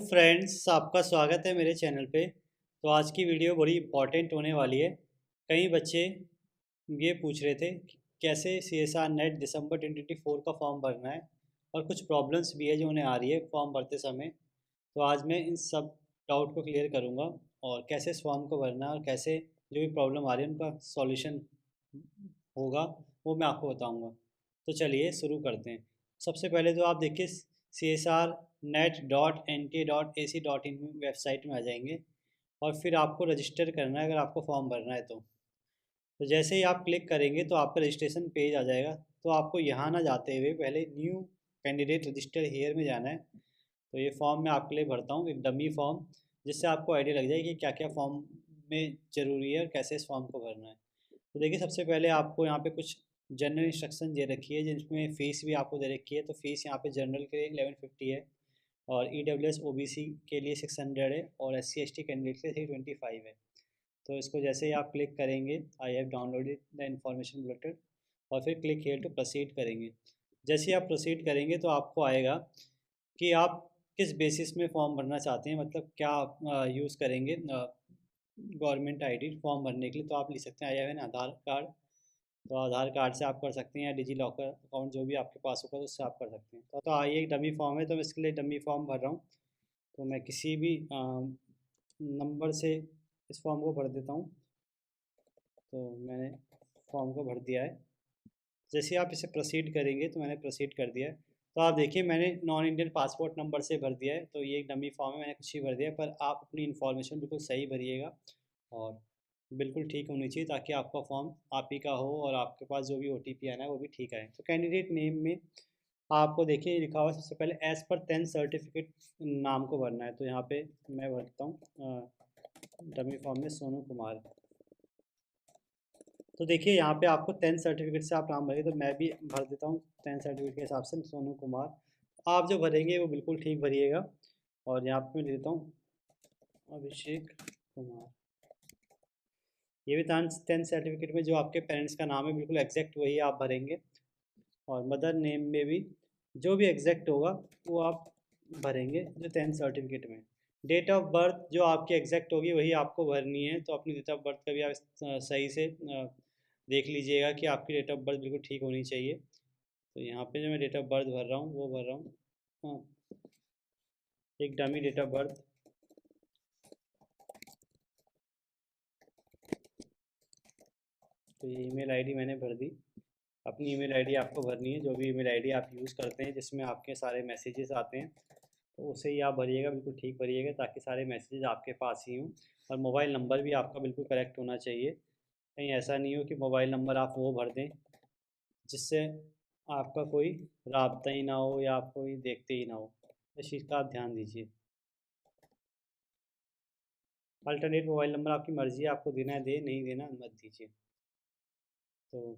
Friends, आपका स्वागत है मेरे चैनल पे। तो आज की वीडियो बड़ी इम्पोर्टेंट होने वाली है। कई बच्चे ये पूछ रहे थे कि कैसे सीएसआर नेट दिसंबर 2024 का फॉर्म भरना है, और कुछ प्रॉब्लम्स भी है जो उन्हें आ रही है फॉर्म भरते समय। तो आज मैं इन सब डाउट को क्लियर करूँगा, और कैसे इस फॉर्म को भरना है और कैसे जो भी प्रॉब्लम आ रही है उनका सॉल्यूशन होगा वो मैं आपको बताऊँगा। तो चलिए शुरू करते हैं। सबसे पहले तो आप देखिए CSRnet.NTA.AC.in वेबसाइट में आ जाएंगे, और फिर आपको रजिस्टर करना है अगर आपको फॉर्म भरना है तो जैसे ही आप क्लिक करेंगे तो आपका रजिस्ट्रेशन पेज आ जाएगा। तो आपको यहाँ ना जाते हुए पहले न्यू कैंडिडेट रजिस्टर हेयर में जाना है। तो ये फॉर्म मैं आपके लिए भरता हूँ, एक डमी फॉर्म, जिससे आपको आइडिया लग जाए कि क्या क्या फॉर्म में ज़रूरी है और कैसे इस फॉर्म को भरना है। तो देखिए, सबसे पहले आपको यहाँ पे कुछ जनरल इंस्ट्रक्शन दे रखी है, जिसमें फ़ीस भी आपको दे रखी है। तो फीस यहाँ पे जनरल के लिए 1150 है, और EWS OBC के लिए 600 है, और SC ST कैंडिडेट के लिए 325 है। तो इसको जैसे ही आप क्लिक करेंगे, I have downloaded the information bulletin, और फिर क्लिक हेयर टू प्रोसीड करेंगे। जैसे ही आप प्रोसीड करेंगे तो आपको आएगा कि आप किस बेसिस में फॉर्म भरना चाहते हैं, मतलब क्या आप यूज़ करेंगे गवर्नमेंट आईडी फॉर्म भरने के लिए। तो आप लिख सकते हैं I have an Aadhaar card. तो आधार कार्ड से आप कर सकते हैं, या डिजी लॉकर अकाउंट जो भी आपके पास होगा उससे आप कर सकते हैं। तो आइए, एक डमी फॉर्म है तो मैं इसके लिए डमी फॉर्म भर रहा हूँ। तो मैं किसी भी नंबर से इस फॉर्म को भर देता हूँ। तो मैंने फॉर्म को भर दिया है। जैसे आप इसे प्रोसीड करेंगे, तो मैंने प्रोसीड कर दिया है। तो आप देखिए, मैंने नॉन इंडियन पासपोर्ट नंबर से भर दिया है। तो ये एक डमी फॉर्म है, मैंने कुछ ही भर दिया है, पर आप अपनी इन्फॉर्मेशन बिल्कुल सही भरिएगा, और बिल्कुल ठीक होनी चाहिए, ताकि आपका फॉर्म आप ही का हो और आपके पास जो भी OTP आना है वो भी ठीक आए। तो कैंडिडेट नेम में आपको देखिए लिखा हुआ है, सबसे पहले एज पर 10 सर्टिफिकेट नाम को भरना है। तो यहाँ पे मैं भरता हूँ डमी फॉर्म में सोनू कुमार। तो देखिए, यहाँ पे आपको 10 सर्टिफिकेट से आप नाम भरेंगे, तो मैं भी भर देता हूँ 10 सर्टिफिकेट के हिसाब से सोनू कुमार। आप जो भरेंगे वो बिल्कुल ठीक भरिएगा। और यहाँ पे मैं देता हूँ अभिषेक कुमार। ये भी 10 सर्टिफिकेट में जो आपके पेरेंट्स का नाम है बिल्कुल एग्जैक्ट वही आप भरेंगे, और मदर नेम में भी जो भी एग्जैक्ट होगा वो आप भरेंगे जो 10 सर्टिफिकेट में। डेट ऑफ बर्थ जो आपकी एग्जैक्ट होगी वही आपको भरनी है। तो अपनी डेट ऑफ बर्थ का भी आप सही से देख लीजिएगा कि आपकी डेट ऑफ बर्थ बिल्कुल ठीक होनी चाहिए। तो यहाँ पे जो मैं डेट ऑफ बर्थ भर रहा हूँ वो भर रहा हूँ, हाँ, एक डमी डेट ऑफ बर्थ। तो ये ईमेल आईडी मैंने भर दी। अपनी ईमेल आईडी आपको भरनी है, जो भी ईमेल आईडी आप यूज़ करते हैं जिसमें आपके सारे मैसेजेस आते हैं, तो उसे ही आप भरिएगा, बिल्कुल ठीक भरिएगा, ताकि सारे मैसेजेस आपके पास ही हों। और मोबाइल नंबर भी आपका बिल्कुल करेक्ट होना चाहिए। कहीं ऐसा नहीं हो कि मोबाइल नंबर आप वो भर दें जिससे आपका कोई राब्ता ही ना हो, या आप कोई देखते ही ना हो। इस चीज़ का आप ध्यान दीजिए। अल्टरनेट मोबाइल नंबर आपकी मर्ज़ी है, आपको देना है दे, नहीं देना मत दीजिए। तो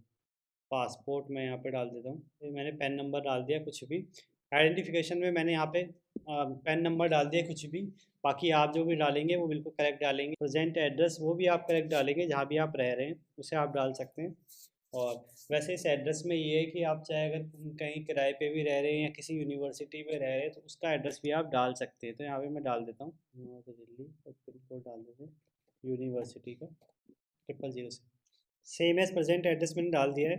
पासपोर्ट मैं यहाँ पे डाल देता हूँ। तो मैंने पैन नंबर डाल दिया कुछ भी। आइडेंटिफिकेशन में मैंने यहाँ पे पैन नंबर डाल दिया कुछ भी। बाकी आप जो भी डालेंगे वो बिल्कुल करेक्ट डालेंगे। प्रेजेंट एड्रेस वो भी आप करेक्ट डालेंगे, जहाँ भी आप रह रहे हैं उसे आप डाल सकते हैं। और वैसे इस एड्रेस में ये है कि आप चाहे अगर कहीं किराए पे भी रह रहे हैं या किसी यूनिवर्सिटी में रह रहे हैं तो उसका एड्रेस भी आप डाल सकते हैं। तो यहाँ पे मैं डाल देता हूँ दिल्ली, और पिन कोड डाल देते हैं यूनिवर्सिटी का 000। सेम एज प्रेजेंट एड्रेस मैंने डाल दिया है।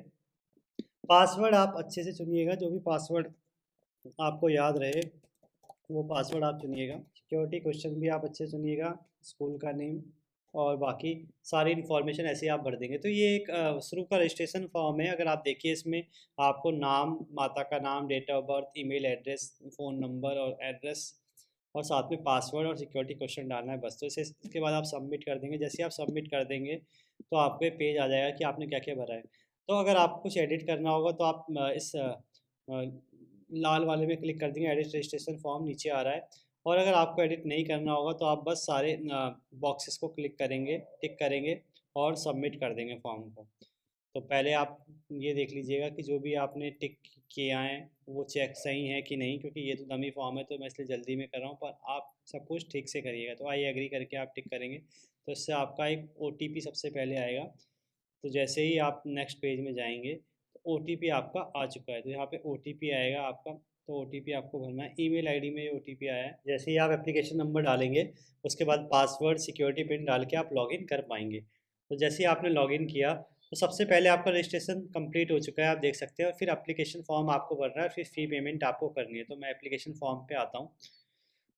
पासवर्ड आप अच्छे से चुनिएगा, जो भी पासवर्ड आपको याद रहे वो पासवर्ड आप चुनिएगा। सिक्योरिटी क्वेश्चन भी आप अच्छे से चुनिएगा, स्कूल का नेम, और बाकी सारी इन्फॉर्मेशन ऐसे ही आप भर देंगे। तो ये एक शुरू का रजिस्ट्रेशन फॉर्म है। अगर आप देखिए, इसमें आपको नाम, माता का नाम, date of birth, email address, phone number और एड्रेस, और साथ में पासवर्ड और सिक्योरिटी क्वेश्चन डालना है बस। तो इसे इसके बाद आप सबमिट कर देंगे। जैसे आप सबमिट कर देंगे तो आपको एक पेज आ जाएगा कि आपने क्या क्या भरा है। तो अगर आपको कुछ एडिट करना होगा तो आप इस लाल वाले में क्लिक कर देंगे, एडिट रजिस्ट्रेशन फॉर्म नीचे आ रहा है। और अगर आपको एडिट नहीं करना होगा तो आप बस सारे बॉक्सेस को क्लिक करेंगे, टिक करेंगे, और सबमिट कर देंगे फॉर्म को। तो पहले आप ये देख लीजिएगा कि जो भी आपने टिक किए हैं वो चेक सही है कि नहीं, क्योंकि ये तो डमी फॉर्म है तो मैं इसलिए जल्दी में कर रहा हूँ, पर आप सब कुछ ठीक से करिएगा। तो आई एग्री करके आप टिक करेंगे, तो इससे आपका एक OTP सबसे पहले आएगा। तो जैसे ही आप नेक्स्ट पेज में जाएंगे तो OTP आपका आ चुका है। तो यहाँ पे OTP आएगा आपका। तो OTP आपको भरना है। ईमेल आईडी में OTP आया है, जैसे ही आप एप्लीकेशन नंबर डालेंगे उसके बाद पासवर्ड सिक्योरिटी पिन डाल के आप लॉगिन कर पाएंगे। तो जैसे ही आपने लॉगिन किया तो सबसे पहले आपका रजिस्ट्रेशन कंप्लीट हो चुका है, आप देख सकते हैं। और फिर एप्लीकेशन फॉर्म आपको भरना है, फिर फ़ी पेमेंट आपको करनी है। तो मैं एप्लीकेशन फॉर्म पे आता हूँ।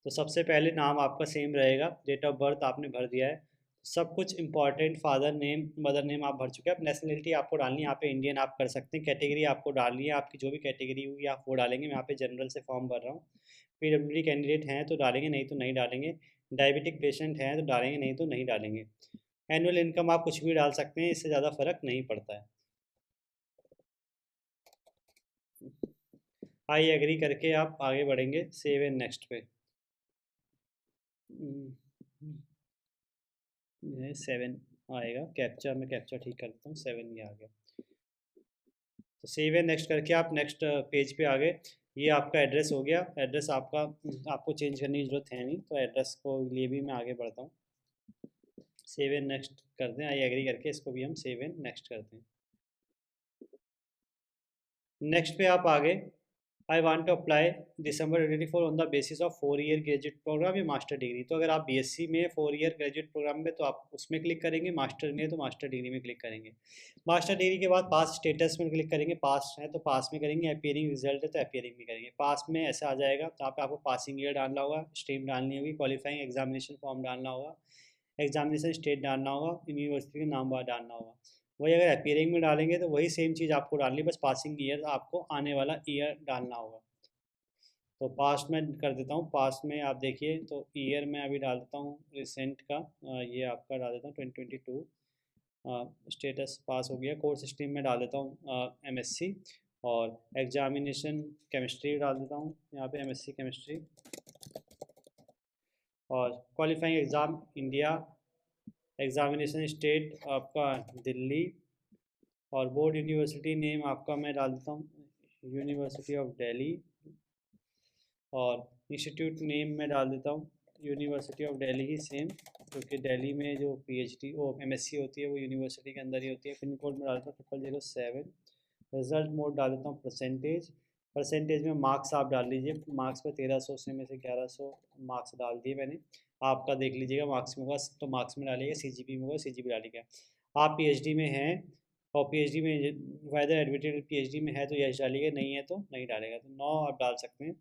तो सबसे पहले नाम आपका सेम रहेगा, डेट ऑफ बर्थ आपने भर दिया है, सब कुछ important, father name mother name आप भर चुके हैं। अब नेशनलिटी आपको डालनी है, यहाँ पे इंडियन आप कर सकते हैं। कैटेगरी आपको डालनी है, आपकी जो भी कैटेगरी होगी आप वो डालेंगे। मैं यहाँ पे जनरल से फॉर्म भर रहा हूँ। PWD कैंडिडेट हैं तो डालेंगे, नहीं तो नहीं डालेंगे। डायबिटिक पेशेंट हैं तो डालेंगे, नहीं तो नहीं डालेंगे। एनुअल इनकम आप कुछ भी डाल सकते हैं, इससे ज़्यादा फ़र्क नहीं पड़ता है। आई एग्री करके आप आगे बढ़ेंगे सेव एंड नेक्स्ट पे। 7 आएगा कैप्चा, मैं कैप्चा ठीक करता हूँ, 7 ये आ गया। तो सेव एंड नेक्स्ट करके आप नेक्स्ट पेज पे आ गए। ये आपका एड्रेस हो गया। एड्रेस आपका आपको चेंज करने की ज़रूरत है नहीं, तो एड्रेस को लिए भी मैं आगे बढ़ता हूँ। सेव एंड नेक्स्ट करते हैं, आई एग्री करके इसको भी हम सेव एंड नेक्स्ट करते हैं। नेक्स्ट पे आप आगे, I want to apply December 2024 on the basis of 4 year graduate program या मास्टर डिग्री। तो अगर आप BSc में 4 ईयर ग्रेजुएट प्रोग्राम में तो आप उसमें क्लिक करेंगे, मास्टर में तो मास्टर डिग्री में क्लिक करेंगे। मास्टर डिग्री के बाद पास स्टेटस में क्लिक करेंगे, पास है तो पास में करेंगे, अपीयरिंग रिजल्ट है तो अपीयरिंग में करेंगे। पास में ऐसा आ जाएगा, तो आप आपको पासिंग ईयर डालना होगा, स्ट्रीम डालनी होगी, क्वालिफाइंग एग्जामिनेशन फॉर्म डालना होगा, एग्जामिनेशन स्टेट डालना होगा, यूनिवर्सिटी का नाम डालना होगा। वही अगर अपीयरिंग में डालेंगे तो वही सेम चीज़ आपको डालनी है, बस पासिंग ईयर आपको आने वाला ईयर डालना होगा। तो पास्ट में कर देता हूँ। पास्ट में आप देखिए तो ईयर में अभी डाल देता हूँ रिसेंट का, ये आपका डाल देता हूँ 2022। स्टेटस पास हो गया। कोर्स स्ट्रीम में डाल देता हूँ MSc, और एग्जामिनेशन केमिस्ट्री डाल देता हूँ यहाँ पे, MSc केमिस्ट्री। और qualifying exam India, examination state आपका दिल्ली, और बोर्ड यूनिवर्सिटी नेम आपका मैं डाल देता हूँ यूनिवर्सिटी ऑफ दिल्ली, और इंस्टीट्यूट नेम में डाल देता हूँ university of Delhi he same, क्योंकि दिल्ली में जो PhD वो MSc होती है वो यूनिवर्सिटी के अंदर ही होती है। पिन कोड में डाल देता हूँ 0007। रिजल्ट मोड डाल देता हूँ परसेंटेज। परसेंटेज में मार्क्स आप डाल लीजिए, मार्क्स में 1300 से में से 1100 मार्क्स डाल दिए मैंने। आपका देख लीजिएगा, मार्क्स में होगा तो मार्क्स में डालिएगा, CGP में होगा CGP डालिएगा। आप PhD में हैं और PhD में वेदर एडमिटेड PhD में है तो यस डालिएगा, नहीं है तो नहीं डालेगा। तो 9 आप डाल सकते हैं,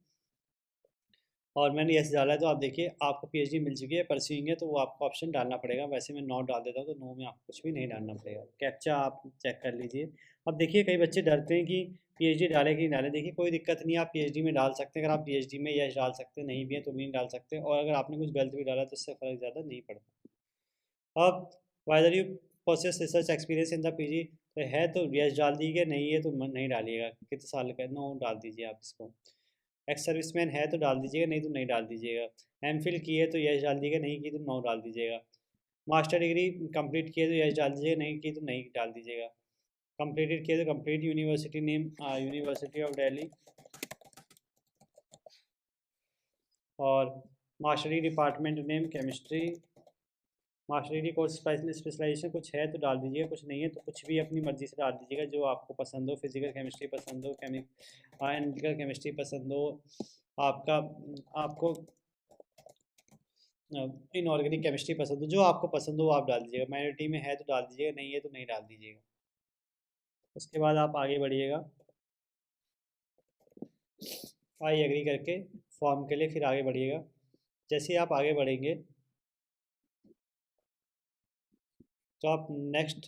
और मैंने यस डाला है। तो आप देखिए आपको PhD मिल चुकी है, परस्यूइंग है तो वो आपको ऑप्शन डालना पड़ेगा। वैसे मैं 9 डाल देता हूँ, तो 9 में आपको कुछ भी नहीं डालना पड़ेगा। कैप्चा आप चेक कर लीजिए। अब देखिए कई बच्चे डरते हैं कि PhD डाले कि नहीं डाले। देखिए कोई दिक्कत नहीं है, आप PhD में डाल सकते हैं। अगर आप PhD में यस डाल सकते हैं, नहीं भी है तो भी नहीं डाल सकते, और अगर आपने कुछ गलत भी डाला तो इससे फ़र्क ज़्यादा नहीं पड़ता। अब whether you process research experience in the PG, तो है तो यस डाल दीजिए, नहीं है तो नहीं डालिएगा। कितने साल का है, 9 डाल दीजिए आप इसको। एक्स सर्विसमैन है तो डाल दीजिएगा, नहीं तो नहीं डाल दीजिएगा। MPhil की है तो यस डाल दीजिएगा, नहीं की तो नो डाल दीजिएगा। मास्टर डिग्री कंप्लीट किए तो यस डाल दीजिएगा, नहीं की तो नहीं डाल दीजिएगा। कंप्लीटेड किए तो complete university name university of Delhi, और master degree department name chemistry. Master degree course specialization कुछ है तो डाल दीजिएगा, कुछ नहीं है तो कुछ भी अपनी मर्ज़ी से डाल दीजिएगा जो आपको पसंद हो। फिजिकल केमिस्ट्री पसंद हो, एनालिटिकल केमिस्ट्री पसंद हो, आपका आपको इनऑर्गेनिक केमिस्ट्री पसंद हो, जो आपको पसंद हो वो आप डाल दीजिएगा। माइनॉरिटी में है तो डाल दीजिएगा, नहीं है तो नहीं डाल दीजिएगा। उसके बाद आप आगे बढ़िएगा, आई एग्री करके फॉर्म के लिए फिर आगे बढ़िएगा। जैसे ही आप आगे बढ़ेंगे तो आप नेक्स्ट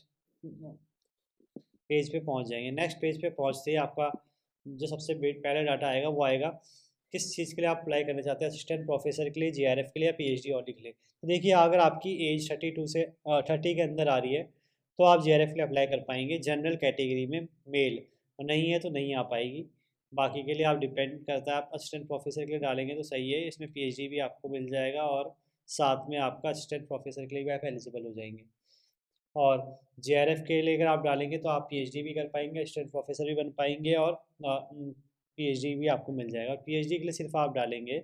पेज पे पहुंच जाएंगे। नेक्स्ट पेज पे पहुंचते ही आपका जो सबसे पहला डाटा आएगा वो आएगा किस चीज़ के लिए आप अप्लाई करना चाहते हैं, असिस्टेंट प्रोफेसर के लिए, JRF के लिए, या PhD ऑडी के लिए। तो देखिए अगर आपकी एज 32 से 30 के अंदर आ रही है तो आप JRF के लिए अप्लाई कर पाएंगे, जनरल कैटेगरी में मेल, और नहीं है तो नहीं आ पाएगी। बाकी के लिए आप डिपेंड करता है, आप असिस्टेंट प्रोफेसर के लिए डालेंगे तो सही है, इसमें PhD भी आपको मिल जाएगा, और साथ में आपका असिस्टेंट प्रोफेसर के लिए भी आप एलिजिबल हो जाएंगे। और JRF के लिए अगर आप डालेंगे तो आप PhD भी कर पाएंगे, असिस्टेंट प्रोफेसर भी बन पाएंगे, और PhD भी आपको मिल जाएगा। PhD के लिए सिर्फ आप डालेंगे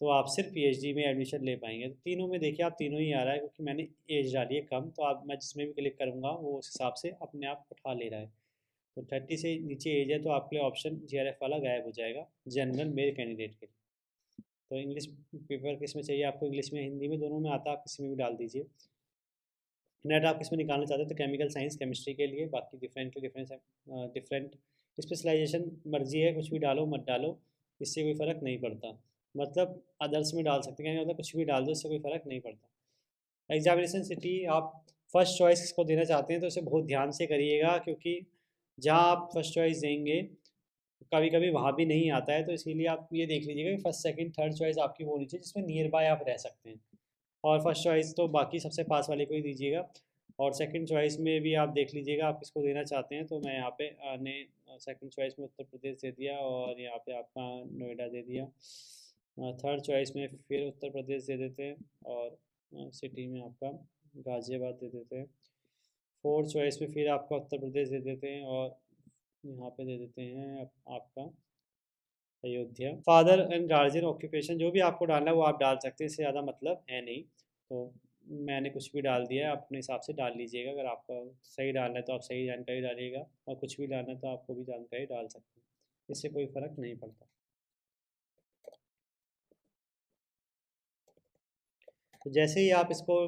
तो आप सिर्फ PhD में एडमिशन ले पाएंगे। तो तीनों में देखिए आप तीनों ही आ रहा है, क्योंकि मैंने एज डाली है कम, तो आप मैं जिसमें भी क्लिक करूँगा वो उस हिसाब से अपने आप उठा ले रहा है। तो 30 से नीचे एज है तो आपके लिए ऑप्शन GRF वाला गायब हो जाएगा जनरल मेल कैंडिडेट के लिए। तो इंग्लिश पेपर किस में चाहिए आपको, इंग्लिश में हिंदी में दोनों में आता है, आप किसी में भी डाल दीजिए। नेट आप किसमें निकालना चाहते हैं तो केमिकल साइंस केमिस्ट्री के लिए, बाकी डिफरेंट डिफरेंट स्पेशलाइजेशन मर्जी है, कुछ भी डालो मत डालो इससे कोई फ़र्क नहीं पड़ता। मतलब अदर्स में डाल सकते हैं, मतलब कुछ भी डाल दो इससे कोई फ़र्क नहीं पड़ता। एग्जामिनेशन सिटी आप फर्स्ट चॉइस किसको देना चाहते हैं तो इसे बहुत ध्यान से करिएगा, क्योंकि जहाँ आप फर्स्ट चॉइस देंगे कभी कभी वहाँ भी नहीं आता है, तो इसीलिए आप ये देख लीजिएगा कि फर्स्ट सेकंड थर्ड चॉइस आपकी वो होनी चाहिए जिसमें नियर बाय आप रह सकते हैं। और फर्स्ट चॉइस तो बाकी सबसे पास वाले को ही दीजिएगा। और सेकंड चॉइस में भी आप देख लीजिएगा आप किसको देना चाहते हैं। तो मैं यहाँ पे ने सेकंड चॉइस में उत्तर प्रदेश दे दिया और यहाँ पे आपका नोएडा दे दिया। थर्ड चॉइस में फिर उत्तर प्रदेश दे देते हैं और सिटी में आपका गाज़ियाबाद दे देते हैं। फोर्थ चॉइस में फिर आपका उत्तर प्रदेश दे देते हैं और यहाँ पे दे देते हैं आपका Ayodhya. Father and guardian occupation जो भी आपको डालना है वो आप डाल सकते हैं, इससे ज़्यादा मतलब है नहीं। तो मैंने कुछ भी डाल दिया है, अपने हिसाब से डाल लीजिएगा। अगर आपका सही डालना है तो आप सही जानकारी डालिएगा और कुछ भी डालना है तो आपको भी जानकारी डाल सकते हैं, इससे कोई फ़र्क नहीं पड़ता। तो जैसे ही आप इसको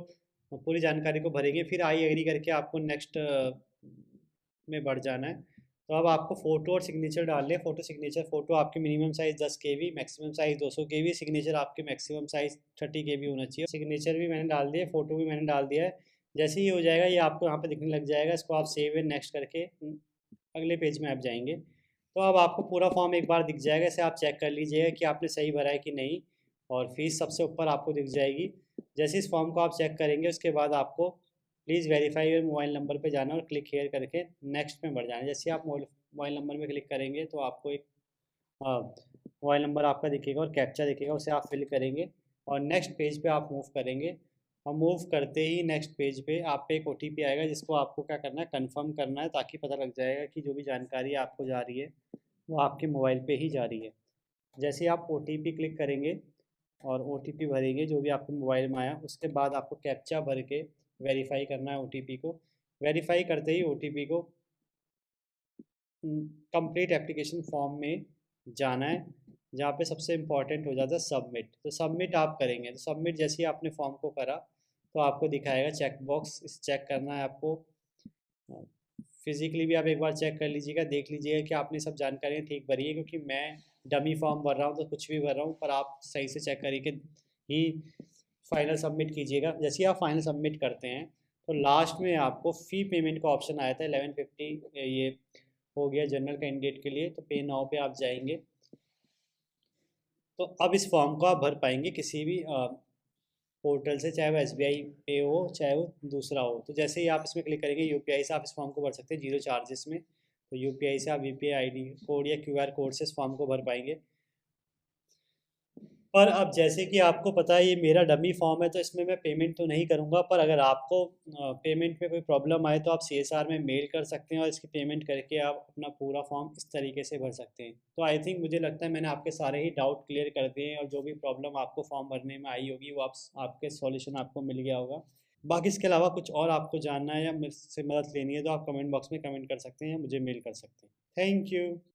पूरी जानकारी को भरेंगे फिर आई एग्री करके आपको नेक्स्ट में बढ़ जाना है। तो अब आपको फ़ोटो और सिग्नेचर डाल लें। फ़ोटो सिग्नेचर, फ़ोटो आपकी minimum size 10 KB, maximum size 200 KB, signature आपके मैक्सिमम साइज़ 30 KB होना चाहिए। सिग्नेचर भी मैंने डाल दिया, फ़ोटो भी मैंने डाल दिया है। जैसे ही हो जाएगा ये आपको यहाँ पे दिखने लग जाएगा, इसको आप सेव एंड नेक्स्ट करके अगले पेज में आप जाएंगे। तो अब आपको पूरा फॉर्म एक बार दिख जाएगा, इसे आप चेक कर लीजिएगा कि आपने सही भरा है कि नहीं। और फीस सबसे ऊपर आपको दिख जाएगी। जैसे इस फॉर्म को आप चेक करेंगे उसके बाद आपको please verify your mobile number पे जाना और क्लिक हेयर करके नेक्स्ट में बढ़ जाना है। जैसे आप मोबाइल नंबर में क्लिक करेंगे तो आपको एक मोबाइल नंबर आपका दिखेगा और कैप्चा दिखेगा, उसे आप फिल करेंगे और नेक्स्ट पेज पे आप मूव करेंगे। और मूव करते ही नेक्स्ट पेज पे आप पे एक OTP आएगा जिसको आपको क्या करना है, कंफर्म करना है, ताकि पता लग जाएगा कि जो भी जानकारी आपको जा रही है वो आपके मोबाइल पे ही जा रही है। जैसे ही आप OTP क्लिक करेंगे और OTP भरेंगे जो भी आपके मोबाइल में आया, उसके बाद आपको कैप्चा भर के वेरीफाई करना है OTP को। वेरीफाई करते ही OTP को कंप्लीट एप्लीकेशन फॉर्म में जाना है, जहाँ पे सबसे इम्पॉर्टेंट हो जाता है सबमिट। तो सबमिट आप करेंगे, तो सबमिट जैसे ही आपने फॉर्म को करा तो आपको दिखाएगा चेक बॉक्स, इस चेक करना है आपको। फिज़िकली भी आप एक बार चेक कर लीजिएगा, देख लीजिएगा कि आपने सब जानकारियाँ ठीक भरी है, क्योंकि मैं डमी फॉर्म भर रहा हूँ तो कुछ भी भर रहा हूँ, पर आप सही से चेक करके ही फाइनल सबमिट कीजिएगा। जैसे ही आप फाइनल सबमिट करते हैं तो लास्ट में आपको फ़ी पेमेंट का ऑप्शन आया था 1150, ये हो गया जनरल कैंडिडेट के लिए। तो पे नाउ पे आप जाएंगे तो अब इस फॉर्म को आप भर पाएंगे किसी भी पोर्टल से, चाहे वो SBI पे हो चाहे वो दूसरा हो। तो जैसे ही आप इसमें क्लिक करेंगे UPI से आप इस फॉर्म को भर सकते हैं 0 चार्जेस में। तो UPI से आप UPI ID कोड या QR कोड से इस फॉर्म को भर पाएंगे। पर अब जैसे कि आपको पता है ये मेरा डमी फॉर्म है तो इसमें मैं पेमेंट तो नहीं करूँगा, पर अगर आपको पेमेंट में कोई प्रॉब्लम आए तो आप CSR में मेल कर सकते हैं और इसकी पेमेंट करके आप अपना पूरा फॉर्म इस तरीके से भर सकते हैं। तो आई थिंक मुझे लगता है मैंने आपके सारे ही डाउट क्लियर कर दिए हैं और जो भी प्रॉब्लम आपको फॉर्म भरने में आई होगी वो आपके सॉल्यूशन आपको मिल गया होगा। बाकी इसके अलावा कुछ और आपको जानना है या मुझसे मदद लेनी है तो आप कमेंट बॉक्स में कमेंट कर सकते हैं या मुझे मेल कर सकते हैं। Thank you.